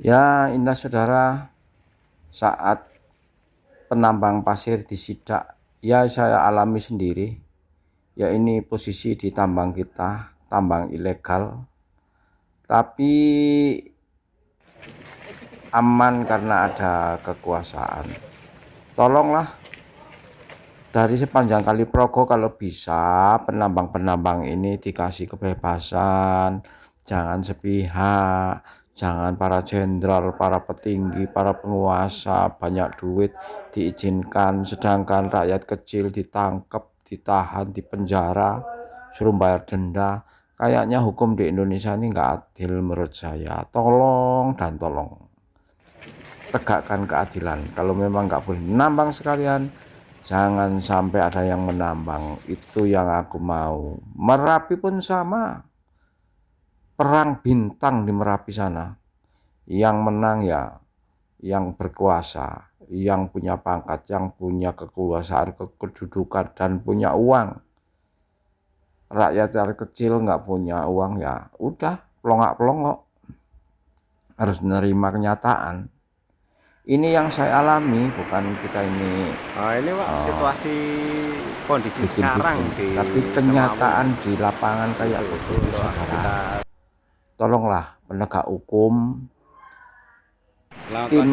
Ya, indah saudara, saat penambang pasir disidak, ya saya alami sendiri. Ya ini posisi di tambang kita, tambang ilegal. Tapi aman karena ada kekuasaan. Tolonglah dari sepanjang Kali Progo kalau bisa penambang-penambang ini dikasih kebebasan, jangan sepihak, jangan para jenderal, para petinggi, para penguasa banyak duit diizinkan, sedangkan rakyat kecil ditangkap, ditahan, dipenjara, suruh bayar denda. Kayaknya hukum di Indonesia ini nggak adil menurut saya. Tolong dan tolong tegakkan keadilan. Kalau memang nggak boleh nambang sekalian, jangan sampai ada yang menambang. Itu yang aku mau. Merapi pun sama. Perang bintang di Merapi sana. Yang menang ya yang berkuasa, yang punya pangkat, yang punya kekuasaan, kedudukan, dan punya uang. Rakyat kecil nggak punya uang ya udah pelongak-pelongok. Harus menerima kenyataan. Ini yang saya alami, bukan kita ini Ini Pak, situasi kondisi sekarang bikin-bikin, di tapi kenyataan di lapangan kayak begitu saudara. Tolonglah penegak hukum, tim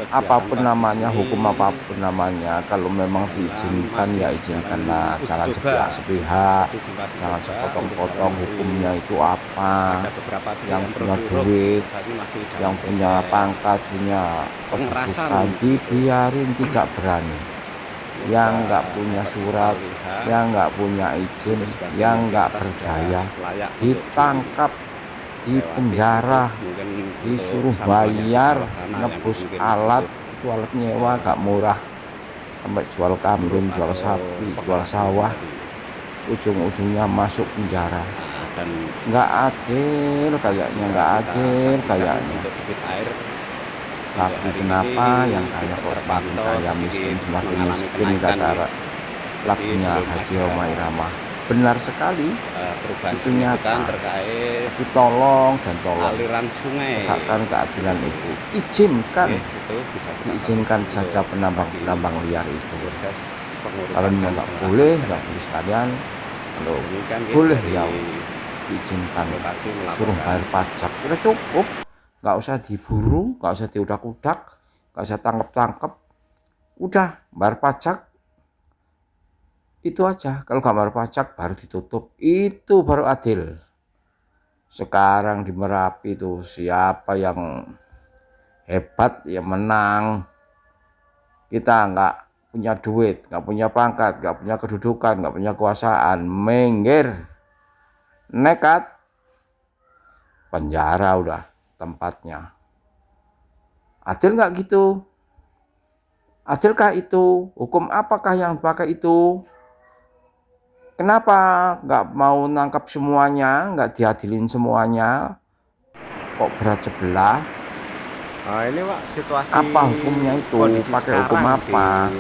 apapun namanya, hukum apapun namanya, kalau memang diizinkan ya izinkanlah, jangan sepihak-sepihak, jangan sepotong-potong. Hukumnya itu apa, yang punya duit, yang punya pangkat, punya kedudukan dibiarin, tidak berani. Yang nggak punya surat, yang nggak punya izin, yang nggak berdaya ditangkap, dipenjara, disuruh bayar, nebus alat. Itu alat nyewa gak murah, sampai jual kambing, jual sapi, jual sawah, ujung-ujungnya masuk penjara. Nggak adil kayaknya, nggak adil kayaknya. Tapi kenapa yang kaya kok semakin kaya, miskin semakin miskin, kata lagunya Haji Rhoma Irama. Benar sekali, itu nyata. Tapi tolong dan tolong aliran sungai, tegakkan keadilan itu. Diizinkan saja penambang-penambang liar itu. Kalau memang nggak boleh sekalian. Kalau boleh ya diizinkan, suruh bayar pajak, udah cukup. Nggak usah diburu, nggak usah diudak-udak, nggak usah tangkep-tangkep, udah bayar pajak. Itu aja. Kalau nggak bayar pajak baru ditutup, itu baru adil. Sekarang di Merapi itu siapa yang hebat yang menang. Kita nggak punya duit, nggak punya pangkat, nggak punya kedudukan, nggak punya kekuasaan, minggir, nekat, penjara udah tempatnya. Adil nggak gitu? Adilkah itu? Hukum apakah yang dipakai itu? Kenapa nggak mau nangkap semuanya, nggak diadilin semuanya? Kok berat sebelah? Ini Pak, situasi Apa hukumnya itu? Pakai hukum apa?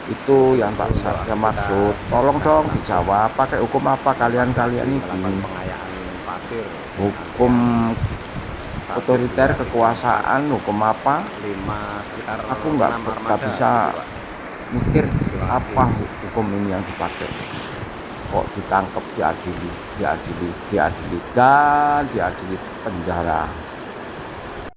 Itu yang tak saya maksud. Tolong dong dijawab, pakai hukum apa kalian-kalian ini? Hukum otoriter, kekuasaan, hukum apa? Aku nggak bisa mikir apa hukum ini yang dipakai. Kok ditangkap, diadili dan diadili penjara.